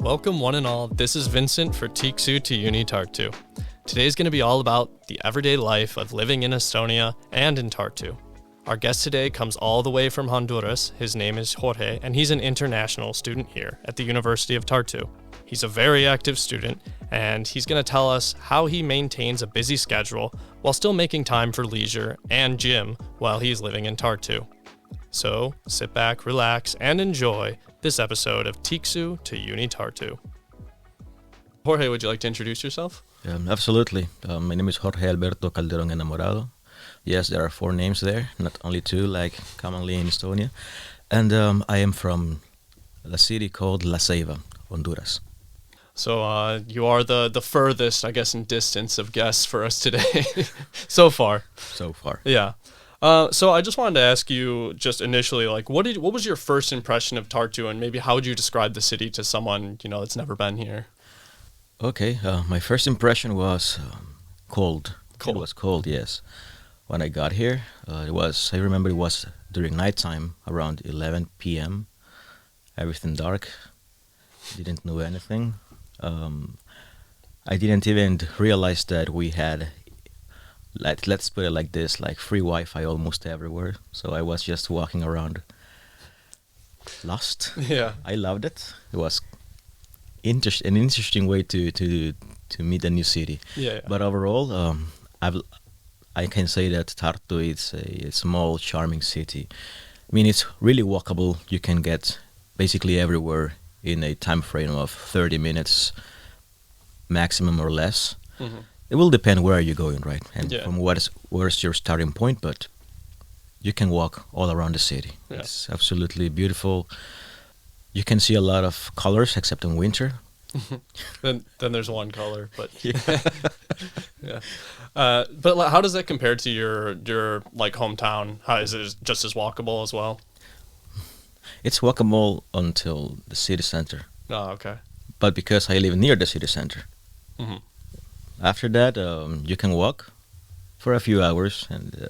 Welcome one and all, this is Vincent for Tiksu to UniTartu. Today's going to be all about the everyday life of living in Estonia and in Tartu. Our guest today comes all the way from Honduras. His name is Jorge, and he's an international student here at the University of Tartu. He's a very active student, and he's going to tell us how he maintains a busy schedule while still making time for leisure and gym while he's living in Tartu. So, sit back, relax, and enjoy this episode of Tiksu to UniTartu. Jorge, would you like to introduce yourself? Absolutely. My name is Jorge Alberto Calderón Enamorado. Yes, there are 4 names there, not only 2 like commonly in Estonia. And I am from a city called La Ceiba, Honduras. So you are the furthest, I guess, in distance of guests for us today so far. So far. Yeah. So I just wanted to ask you just initially, like, what was your first impression of Tartu, and maybe how would you describe the city to someone, that's never been here? Okay, my first impression was cold. Cold. It was cold, yes. When I got here, I remember it was during nighttime, around 11 p.m. Everything dark. Didn't know anything. I didn't even realize that we had, let's put it like this, like free Wi-Fi almost everywhere. So I was just walking around lost. Yeah. I loved it. It was an interesting way to meet a new city. Yeah. But overall, I can say that Tartu is a small, charming city. I mean, it's really walkable. You can get basically everywhere in a time frame of 30 minutes maximum or less. Mm-hmm. It will depend where you're going, right? And Yeah. from where's your starting point, but you can walk all around the city. Yeah. It's absolutely beautiful. You can see a lot of colors except in winter. Then there's one color, but Yeah. yeah. But how does that compare to your like hometown? How is it just as walkable as well? It's walkable until the city center. Oh, okay. But because I live near the city center, Mm-hmm. after that you can walk for a few hours, and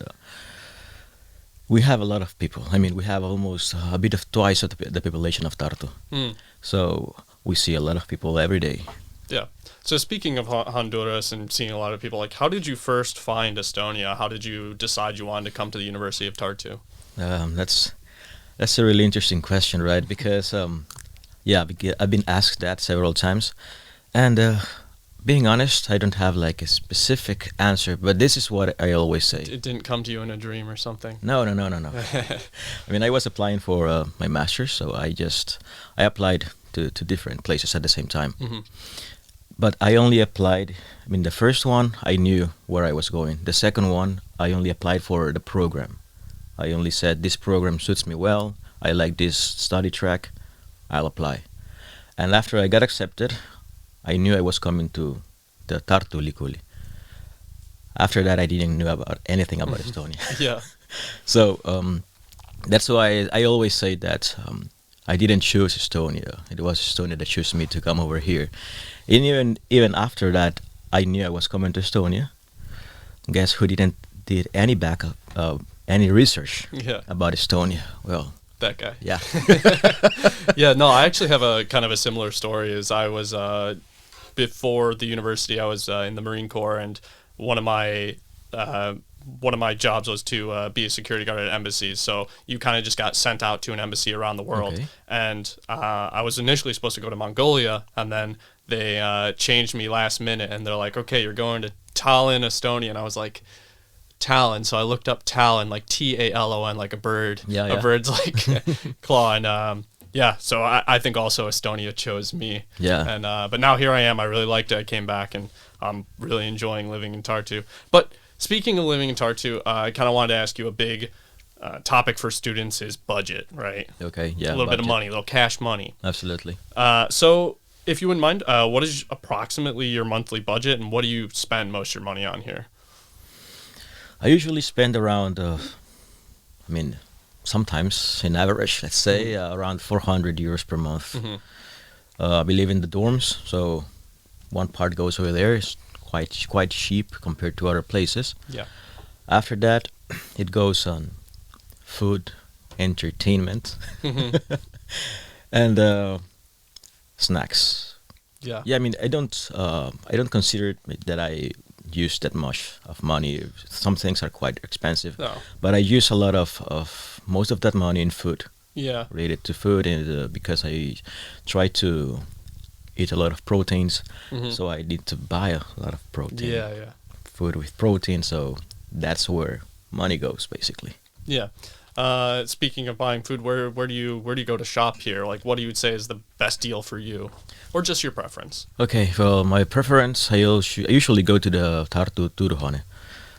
we have a lot of people. I mean, we have almost a bit of twice of the population of Tartu. Mm. So we see a lot of people every day. Yeah. So speaking of Honduras and seeing a lot of people, like, how did you first find Estonia? How did you decide you wanted to come to the University of Tartu? That's a really interesting question, right? Because I've been asked that several times, and being honest, I don't have like a specific answer, but this is what I always say. It didn't come to you in a dream or something? No. I mean, I was applying for my master's, so I applied to different places at the same time. Mm-hmm. But I only applied, I mean, the first one, I knew where I was going. The second one, I only applied for the program. I only said, this program suits me well, I like this study track, I'll apply. And after I got accepted, I knew I was coming to the Tartu Likuli. After that, I didn't know about anything about Estonia. Yeah. So that's why I always say that I didn't choose Estonia. It was Estonia that chose me to come over here. And even after that, I knew I was coming to Estonia. Guess who didn't did any backup, any research Yeah. about Estonia? Well, That guy. yeah. Yeah, no, I actually have a kind of a similar story. As I was before the university, I was in the Marine Corps, and one of my jobs was to be a security guard at embassies. So you kind of just got sent out to an embassy around the world. Okay. And I was initially supposed to go to Mongolia, and then they changed me last minute, and they're like, okay, you're going to Tallinn, Estonia. And I was like, Talon. So I looked up Talon, like Talon, like a bird. Yeah, a yeah. bird's like claw. And so I think also Estonia chose me. Yeah. And but now here I am. I really liked it. I came back, and I'm really enjoying living in Tartu. But speaking of living in Tartu, I kind of wanted to ask you, a big topic for students is budget, right? Okay, yeah. A little bit of budget. money, a little cash money. Absolutely. So if you wouldn't mind, what is approximately your monthly budget, and what do you spend most of your money on here? I usually spend around, sometimes in average, let's say, around 400 euros per month. Mm-hmm. We live in the dorms, so one part goes over there. It's quite cheap compared to other places. Yeah. After that, it goes on food, entertainment, Mm-hmm. and snacks. Yeah. Yeah, I mean, I don't consider that I use that much of money. Some things are quite expensive, No. but I use a lot of most of that money in food, Yeah. related to food, and because I try to eat a lot of proteins, Hmm. so I need to buy a lot of protein, Yeah. Yeah. food with protein. So that's where money goes, basically. Yeah. Speaking of buying food, where do you go to shop here? Like, what do you would say is the best deal for you, or just your preference? Okay, well, my preference, I usually go to the Tartu Turhane.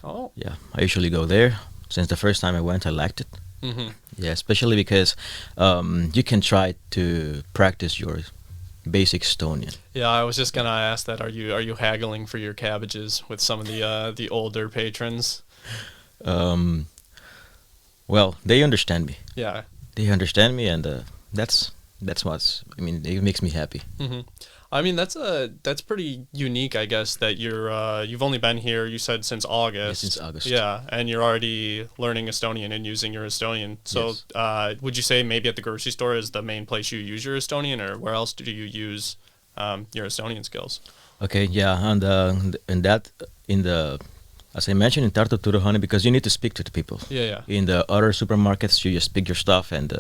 Oh. Yeah, I usually go there. Since the first time I went, I liked it. Hmm. Yeah, especially because you can try to practice your basic Estonian. Yeah, I was just gonna ask that. Are you haggling for your cabbages with some of the older patrons? Um, well, they understand me. Yeah. They understand me, and that's what's. I mean, it makes me happy. Hmm. I mean, that's pretty unique, I guess, that you've only been here, you said, since August. Yeah, since August. Yeah, and you're already learning Estonian and using your Estonian. So, Yes. would you say maybe at the grocery store is the main place you use your Estonian, or where else do you use your Estonian skills? Okay, yeah, and that in the, as I mentioned, in Tartu Turhane, because you need to speak to the people. Yeah, yeah. In the other supermarkets, you just pick your stuff, and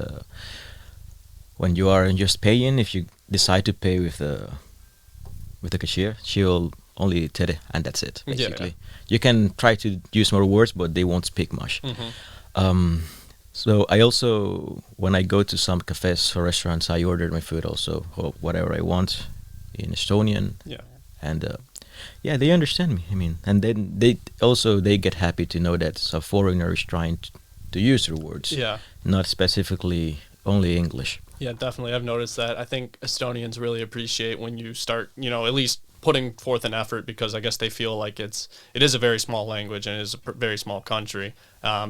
when you are just paying, if you decide to pay with the cashier, she will only tere, and that's it. Yeah, yeah. Basically, you can try to use more words, but they won't speak much. Hmm. So I also, when I go to some cafes or restaurants, I order my food also, or whatever I want, in Estonian, Yeah. and yeah, they understand me. I mean, and then they get happy to know that a foreigner is trying to use their words, Yeah. not specifically only English. Yeah, definitely. I've noticed that. I think Estonians really appreciate when you start, at least putting forth an effort, because I guess they feel like it is a very small language and it is a very small country.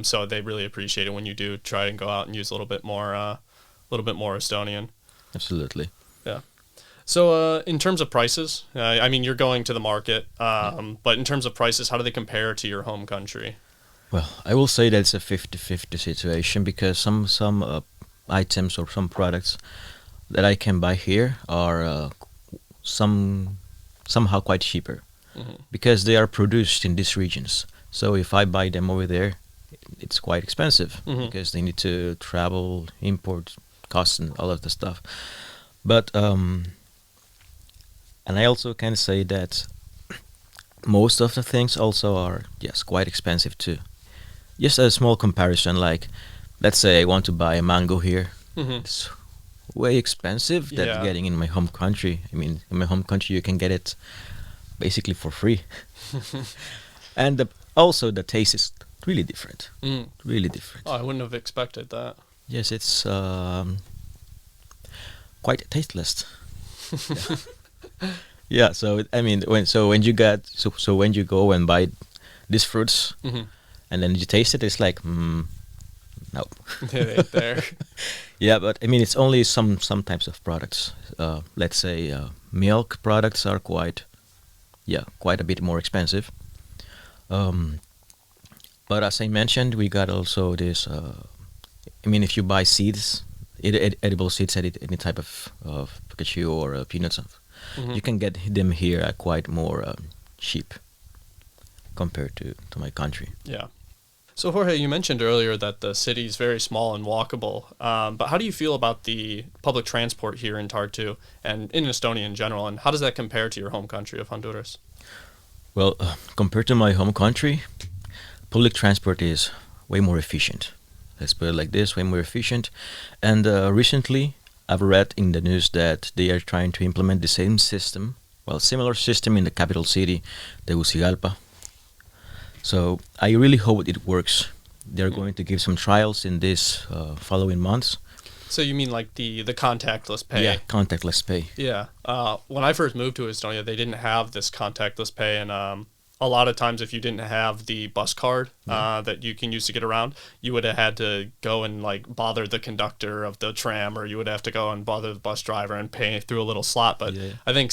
So they really appreciate it when you do try and go out and use a little bit more Estonian. Absolutely. Yeah. So in terms of prices, I mean, you're going to the market, but in terms of prices, how do they compare to your home country? Well, I will say that it's a 50-50 situation, because some items or some products that I can buy here are somehow quite cheaper, Hmm. because they are produced in these regions. So if I buy them over there, it's quite expensive, Mhm. because they need to travel, import costs, and all of the stuff. But and I also can say that most of the things also are, yes, quite expensive too. Just a small comparison, like let's say I want to buy a mango here. Hmm. It's way expensive than Yeah. getting in my home country. I mean, in my home country you can get it basically for free. And also the taste is really different. Mm. Really different. Oh, I wouldn't have expected that. Yes, it's quite tasteless. Yeah. Yeah, so I mean, when you go and buy these fruits, Hmm. and then you taste it, it's like, no. Right there. Yeah, but I mean, it's only some types of products. Let's say milk products are quite a bit more expensive. But as I mentioned, we got also this. I mean, if you buy seeds, edible seeds, any type of cashew or peanuts, Mhm. you can get them here at quite more cheap compared to my country. Yeah. So Jorge, you mentioned earlier that the city is very small and walkable, but how do you feel about the public transport here in Tartu and in Estonia in general, and how does that compare to your home country of Honduras? Well, compared to my home country, public transport is way more efficient. Let's put it like this, way more efficient. And recently, I've read in the news that they are trying to implement the same system, well, similar system in the capital city, Tegucigalpa. So I really hope it works. They're going to give some trials in this following months. So you mean like the contactless pay? Yeah, contactless pay. Yeah. When I first moved to Estonia, they didn't have this contactless pay, and a lot of times, if you didn't have the bus card that you can use to get around, you would have had to go and like bother the conductor of the tram, or you would have to go and bother the bus driver and pay through a little slot. But Yeah. I think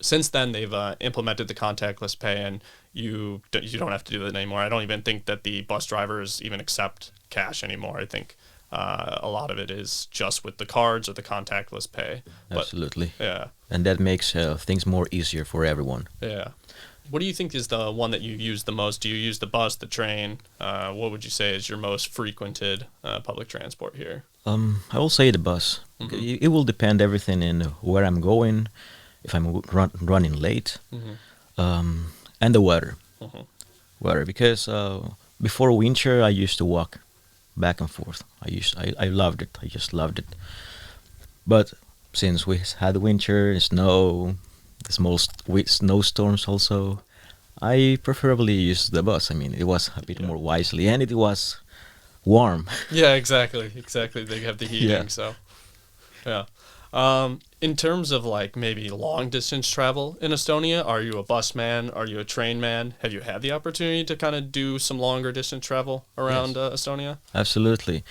since then they've implemented the contactless pay, and you don't have to do that anymore. I don't even think that the bus drivers even accept cash anymore. I think A lot of it is just with the cards or the contactless pay. Absolutely. Yeah. And that makes things more easier for everyone. Yeah. What do you think is the one that you use the most? Do you use the bus, the train? What would you say is your most frequented public transport here? I will say the bus. It will depend everything in where I'm going, if I'm running late, and the weather. Weather, because before winter I used to walk back and forth. I loved it. I just loved it. But since we had winter, snow, the small snowstorms also, I preferably use the bus. I mean, it was a bit more wisely, and it was warm. Yeah, exactly. They have the heating, Yeah. so yeah. In terms of like maybe long distance travel in Estonia, are you a bus man? Are you a train man? Have you had the opportunity to kind of do some longer distance travel around Estonia? Absolutely.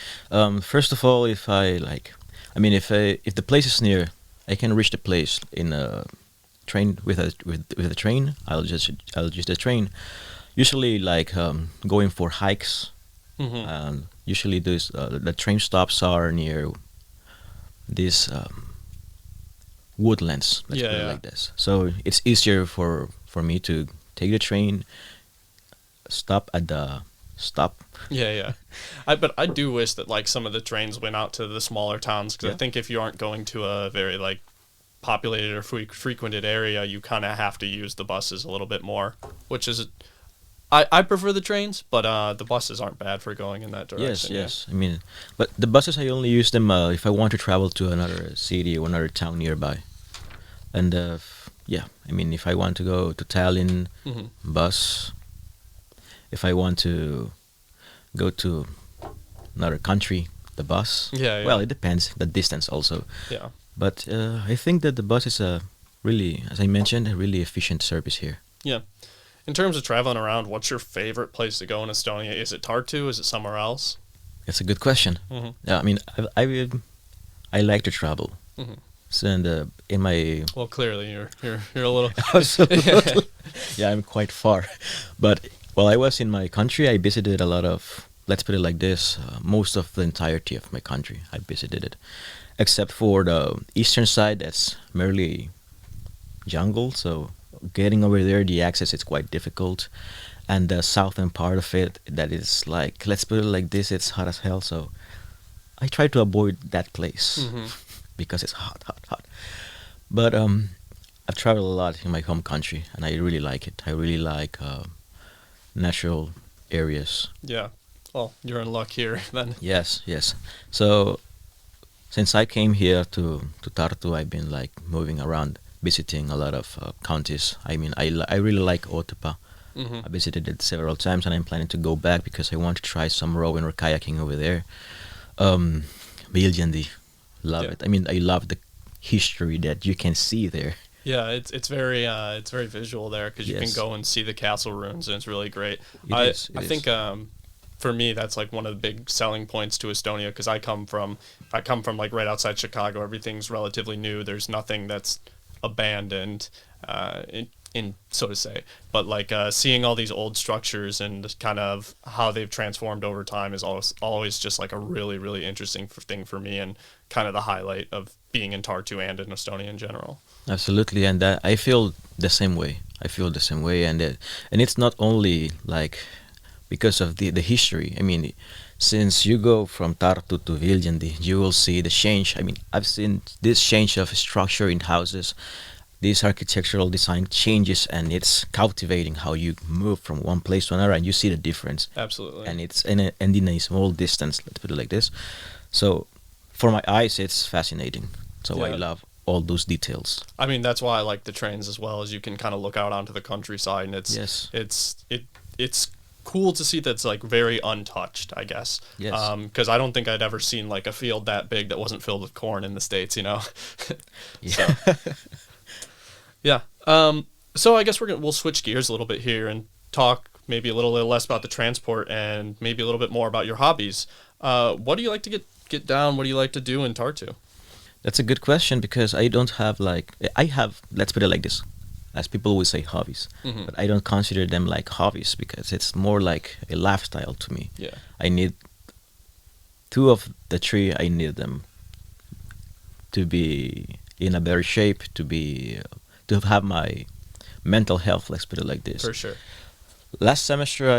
First of all, if the place is near, I can reach the place in a train with a train. I'll just a train. Usually, going for hikes. Usually, the train stops are near these woodlands. Let's put it like this. So it's easier for me to take the train, stop at the stop. Yeah. But I do wish that like some of the trains went out to the smaller towns, because I think if you aren't going to a very like populated or frequented area, you kind of have to use the buses a little bit more, which is I prefer the trains, but the buses aren't bad for going in that direction. Yes. I mean, but the buses I only use them if I want to travel to another city or another town nearby, and I mean if I want to go to Tallinn, bus. If I want to go to another country, the bus. Yeah. Well, it depends the distance also. Yeah. But I think that the bus is really, as I mentioned, a really efficient service here. Yeah. In terms of traveling around, what's your favorite place to go in Estonia? Is it Tartu? Is it somewhere else? It's a good question. Yeah, I mean, I like to travel. So in my Well, clearly you're a little. Absolutely. Yeah, I'm quite far. But while I was in my country, I visited a lot of. Let's put it like this: most of the entirety of my country, I visited it, except for the eastern side. That's merely jungle. So getting over there, the access is quite difficult, and the southern part of it, that is like, let's put it like this, it's hot as hell. So I try to avoid that place because it's hot. But I've traveled a lot in my home country, and I really like it. I really like natural areas. Yeah. Well, you're in luck here then. Yes. So since I came here to Tartu, I've been like moving around, visiting a lot of counties. I mean, I really like Otepää. I visited it several times, and I'm planning to go back because I want to try some rowing or kayaking over there. Viljandi, love it. I mean, I love the history that you can see there. Yeah, it's very visual there, because you can go and see the castle ruins, and it's really great. I think for me that's like one of the big selling points to Estonia, because I come from like right outside Chicago. Everything's relatively new. There's nothing that's abandoned, in so to say. But like seeing all these old structures and kind of how they've transformed over time is always just like a really, really interesting thing for me, and kind of the highlight of being in Tartu and in Estonia in general. Absolutely, and I feel the same way. And it's not only like because of the history. I mean, since you go from Tartu to Viljandi, you will see the change. I mean, I've seen this change of structure in houses, these architectural design changes, and it's captivating how you move from one place to another, and you see the difference. Absolutely. And it's in a small distance. Let's put it like this. So, for my eyes, it's fascinating. So I love all those details. I mean, that's why I like the trains as well, as you can kind of look out onto the countryside, and it's cool to see that's like very untouched, I guess. Yes. Because I don't think I'd ever seen like a field that big that wasn't filled with corn in the States, you know. Yeah. Yeah. So I guess we'll switch gears a little bit here and talk maybe a little less about the transport and maybe a little bit more about your hobbies. What do you like to get down? What do you like to do in Tartu? That's a good question, because I don't have let's put it like this, as people would say, hobbies. But I don't consider them like hobbies, because it's more like a lifestyle to me. Yeah. I need two of the three I need them to be in a better shape, to have my mental health. Let's put it like this. For sure. Last semester,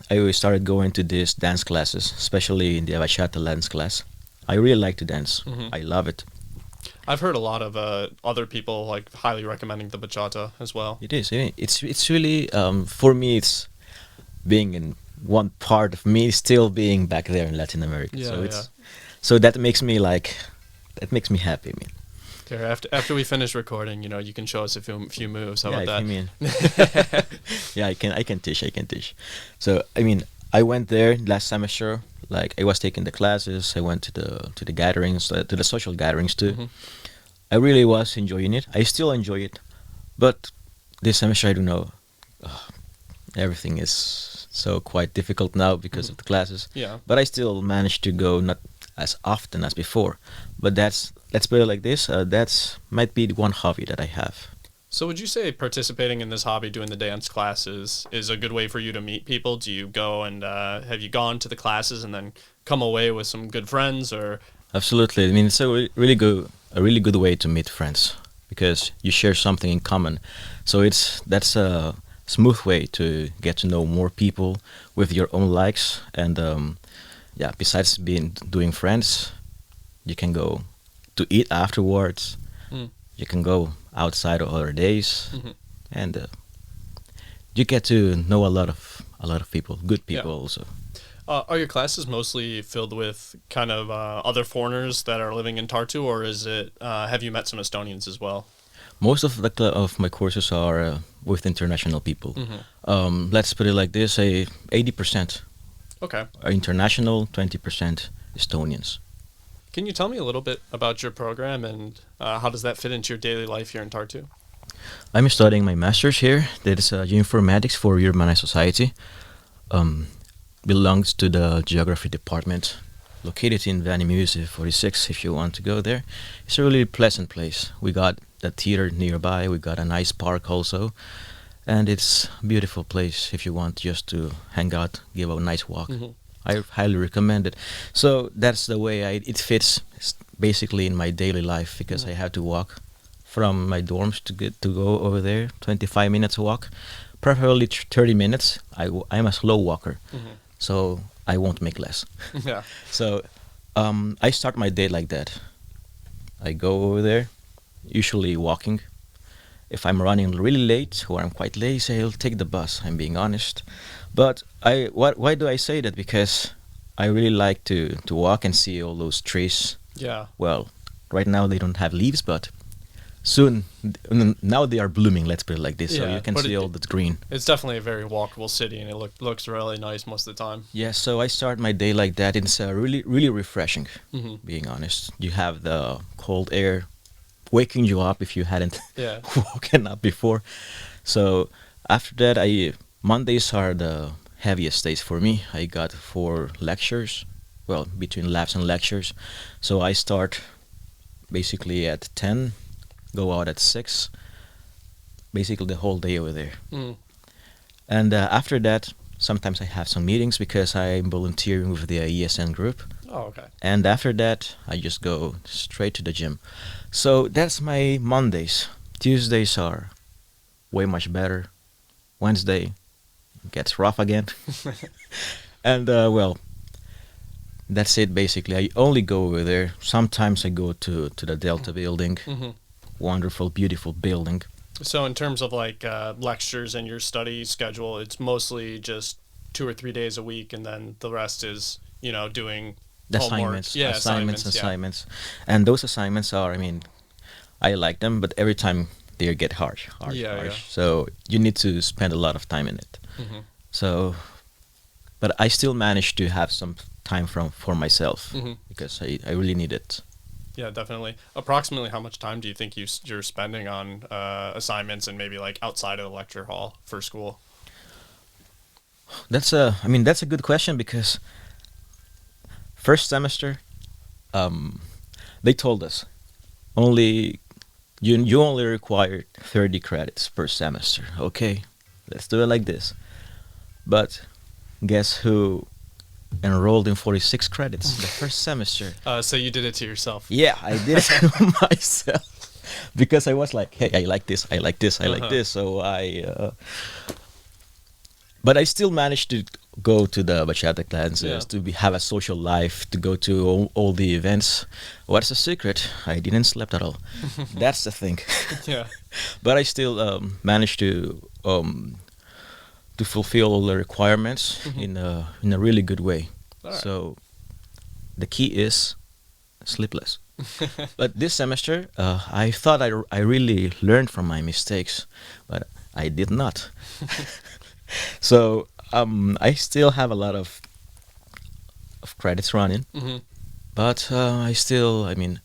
I started going to these dance classes, especially in the bachata dance class. I really like to dance. I love it. I've heard a lot of other people like highly recommending the bachata as well. It is. It's really for me. It's being in one part of me still being back there in Latin America. Yeah, so yeah. so that makes me happy. I mean, Okay, after we finish recording, you can show us a few moves. How yeah, about I mean, that? yeah, I can teach. So I mean, I went there last semester. Like I was taking the classes. I went to the gatherings, to the social gatherings too. Mhm. I really was enjoying it. I still enjoy it, but this semester I don't know. Everything is so quite difficult now because of the classes. Yeah. But I still manage to go not as often as before. But let's put it like this. That's might be the one hobby that I have. So would you say participating in this hobby, doing the dance classes, is a good way for you to meet people? Do you go and have you gone to the classes and then come away with some good friends, or? Absolutely. I mean, it's a really good way to meet friends because you share something in common. So that's a smooth way to get to know more people with your own likes. And yeah, besides doing friends, you can go to eat afterwards. Mm. You can go outside on other days, Mhm. and you get to know a lot of people, good people Yeah. also. Are your classes mostly filled with kind of other foreigners that are living in Tartu, or is it? Have you met some Estonians as well? Most of of my courses are with international people. Mhm. Let's put it like this: 80% Okay. are international, 20% Estonians. Can you tell me a little bit about your program and how does that fit into your daily life here in Tartu? I'm studying my master's here. That is informatics for urban and society. Belongs to the geography department, located in Vanimuse 46. If you want to go there, it's a really pleasant place. We got the theater nearby. We got a nice park also, and it's a beautiful place if you want just to hang out, give a nice walk. Mhm. I highly recommend it. So that's the way it fits basically in my daily life because I have to walk from my dorms to go over there. 25 minutes walk, preferably 30 minutes. I'm a slow walker, Mhm. so I won't make less. Yeah. So I start my day like that. I go over there, usually walking. If I'm running really late or I'm quite lazy, I'll take the bus. I'm being honest. But why do I say that? Because I really like to walk and see all those trees. Yeah. Well, right now they don't have leaves, but soon, now they are blooming. Let's put it like this, so Yeah, you can but see all the green. It's definitely a very walkable city, and it looks really nice most of the time. Yeah, so I start my day like that. It's really refreshing. Mhm. Being honest, you have the cold air waking you up if you hadn't Yeah. woken up before. So after that, Mondays are the heaviest days for me. I got 4 lectures, well, between labs and lectures. So I start basically at 10, go out at 6, basically the whole day over there. Mm. And after that, sometimes I have some meetings because I'm volunteering with the ESN group. Oh, okay. And after that, I just go straight to the gym. So that's my Mondays. Tuesdays are way much better. Wednesday gets rough again. And well, that's it basically. I only go over there. Sometimes I go to the Delta building. Mhm. Wonderful, beautiful building. So in terms of like lectures and your study schedule, it's mostly just 2 or 3 days a week, and then the rest is doing The homework. assignments, Yeah, assignments. And those assignments are, I mean, I like them, but every time they get harsh. Yeah. So you need to spend a lot of time in it. Mhm. So, but I still manage to have some time for myself Mhm. because I really need it. Yeah, definitely. Approximately how much time do you think you're spending on assignments and maybe like outside of the lecture hall for school? That's a good question because first semester, they told us only you only require 30 credits per semester. Okay, let's do it like this. But guess who enrolled in 46 credits the first semester. So you did it to yourself. Yeah, I did it myself because I was like, hey, I like this, I like this, I like this. So but I still managed to go to the bachata classes, to have a social life, to go to all the events. What's the secret? I didn't sleep at all. That's the thing. Yeah. But I still managed to fulfill all the requirements in a really good way. All right. So the key is sleepless. But this semester, I thought I really learned from my mistakes, but I did not. So I still have a lot of credits running, but I mean,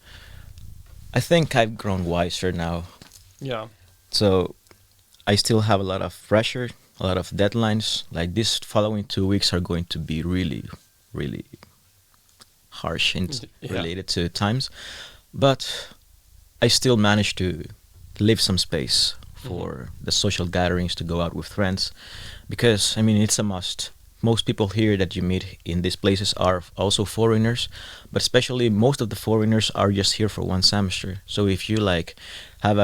I think I've grown wiser now. Yeah. So I still have a lot of pressure, a lot of deadlines. Like this following 2 weeks are going to be really, really harsh and related to times, but I still manage to leave some space for the social gatherings, to go out with friends, because I mean it's a must. Most people here that you meet in these places are also foreigners, but especially most of the foreigners are just here for one semester. So if you like have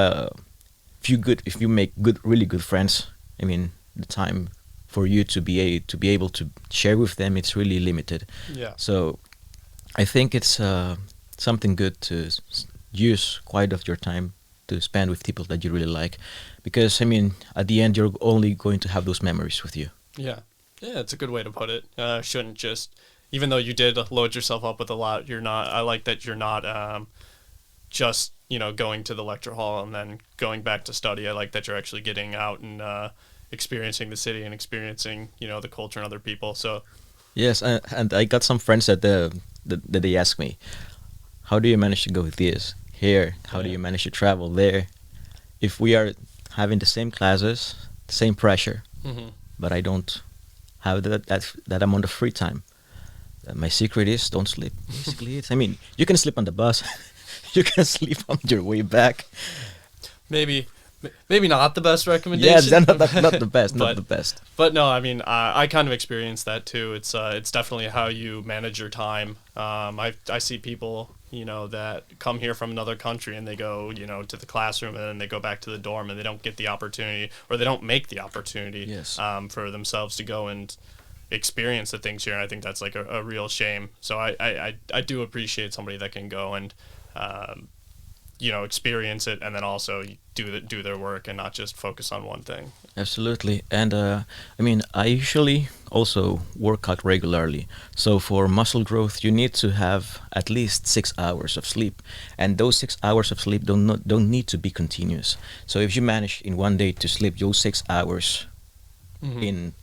if you make really good friends, I mean the time for you to be able to share with them, it's really limited. Yeah. So I think it's something good to use quite of your time to spend with people that you really like, because I mean at the end you're only going to have those memories with you. Yeah. Yeah, it's a good way to put it. Shouldn't just, even though you did load yourself up with a lot, you're not, I like that you're not just, going to the lecture hall and then going back to study. I like that you're actually getting out and experiencing the city and experiencing, the culture and other people. So yes, and I got some friends that they ask me, how do you manage to go with this here? How do you manage to travel there? If we are having the same classes, the same pressure, but I don't have that amount of free time. My secret is don't sleep. Basically, I mean, you can sleep on the bus, you can sleep on your way back. Maybe not the best recommendation. Yeah, not the best, not the best. But no, I mean, I kind of experienced that too. It's definitely how you manage your time. I see people, that come here from another country and they go, to the classroom and then they go back to the dorm and they don't get the opportunity, or they don't make the opportunity for themselves to go and experience the things here. And I think that's like a real shame. So I do appreciate somebody that can go and experience it and then also do their work and not just focus on one thing. Absolutely. And I mean, I usually also work out regularly. So for muscle growth, you need to have at least 6 hours of sleep, and those 6 hours of sleep don't need to be continuous. So if you manage in one day to sleep those 6 hours in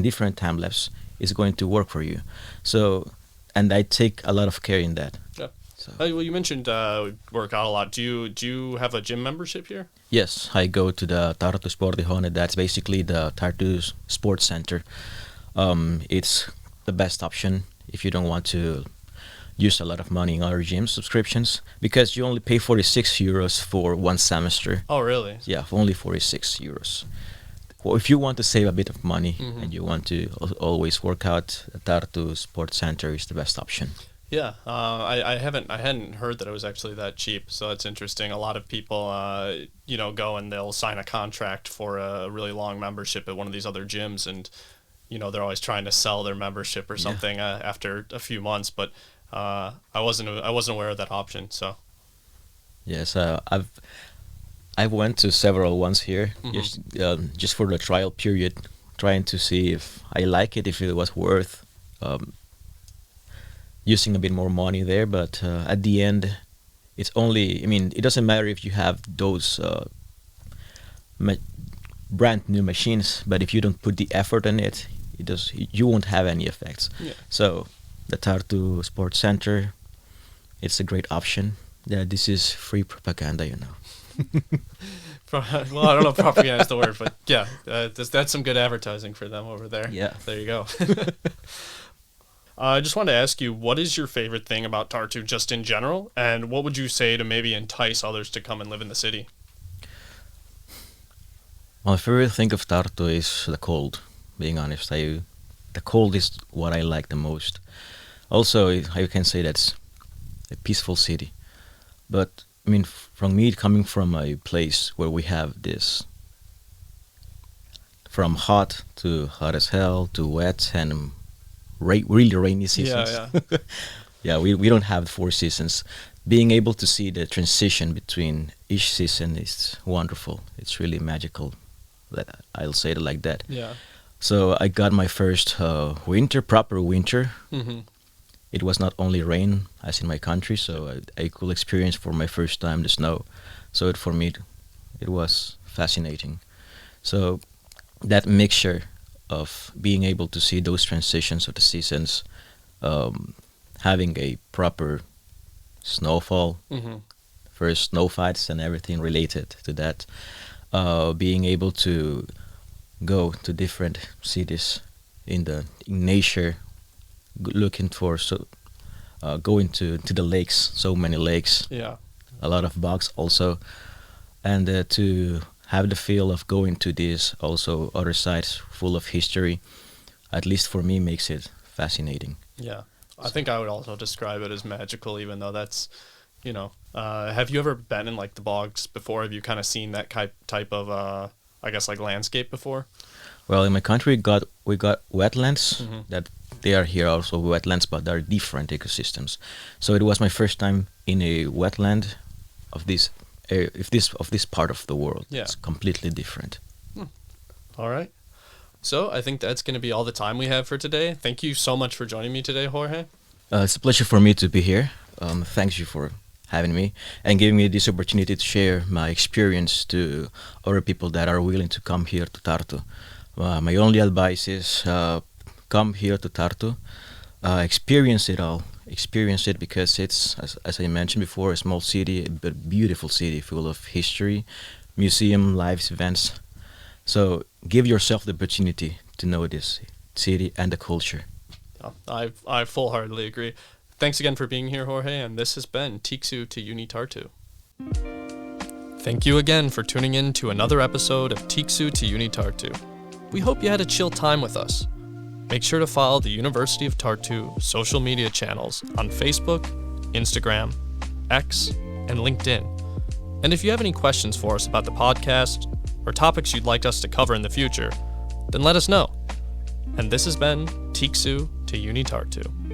different time lapse, is going to work for you. So, and I take a lot of care in that. Yeah. So. Well, you mentioned work out a lot. Do you have a gym membership here? Yes, I go to the Tartu Sportihone. That's basically the Tartu Sports Center. It's the best option if you don't want to use a lot of money in other gym subscriptions, because you only pay 46 euros for one semester. Oh, really? Yeah, only 46 euros. Well, if you want to save a bit of money and you want to always work out, the Tartu Sports Center is the best option. Yeah, I hadn't heard that it was actually that cheap, so that's interesting. A lot of people, go and they'll sign a contract for a really long membership at one of these other gyms, and they're always trying to sell their membership or something after a few months. But I wasn't aware of that option. So yes, I went to several ones here just for the trial period, trying to see if I like it, if it was worth using a bit more money there. But at the end, it's only, I mean, it doesn't matter if you have those brand new machines, but if you don't put the effort in it, you won't have any effects. Yeah. So the Tartu Sports Center, it's a great option. Yeah, this is free propaganda, Well, I don't know if propaganda is the word, but yeah, that's some good advertising for them over there. Yeah. There you go. I just wanted to ask you, what is your favorite thing about Tartu just in general, and what would you say to maybe entice others to come and live in the city? My favorite thing of Tartu is the cold, being honest. the cold is what I like the most. Also, I can say that's a peaceful city. But I mean, from me coming from a place where we have this from hot to hot as hell to wet and really rainy seasons. Yeah. Yeah, we don't have 4 seasons. Being able to see the transition between each season is wonderful. It's really magical. I'll say it like that. Yeah. So I got my first proper winter. Mm-hmm. It was not only rain as in my country, so I could experience for my first time the snow. So for me, it was fascinating. So that mixture of being able to see those transitions of the seasons, having a proper snowfall, Mm-hmm. first snow fights and everything related to that, being able to go to different cities in nature, looking for going to the lakes, so many lakes, Yeah. a lot of bugs also, and to have the feel of going to these also other sites full of history, at least for me, makes it fascinating. Yeah. I think I would also describe it as magical, even though that's, have you ever been in like the bogs before? Have you kind of seen that type of, I guess, like landscape before? Well, in my country, we got wetlands. Mm-hmm. That they are here also wetlands, but they are different ecosystems. So it was my first time in a wetland of this part of the world. Yeah. It's completely different. All right. So I think that's going to be all the time we have for today. Thank you so much for joining me today, Jorge. It's a pleasure for me to be here. Thanks you for having me and giving me this opportunity to share my experience to other people that are willing to come here to Tartu. My only advice is come here to Tartu, experience it all. Experience it because it's, as I mentioned before, a small city, but beautiful city full of history, museum, live events. So give yourself the opportunity to know this city and the culture. I full-heartedly agree. Thanks again for being here, Jorge, and this has been Tiksu to UniTartu. Thank you again for tuning in to another episode of Tiksu to UniTartu. We hope you had a chill time with us. Make sure to follow the University of Tartu social media channels on Facebook, Instagram, X, and LinkedIn. And if you have any questions for us about the podcast or topics you'd like us to cover in the future, then let us know. And this has been Tiksu to UniTartu.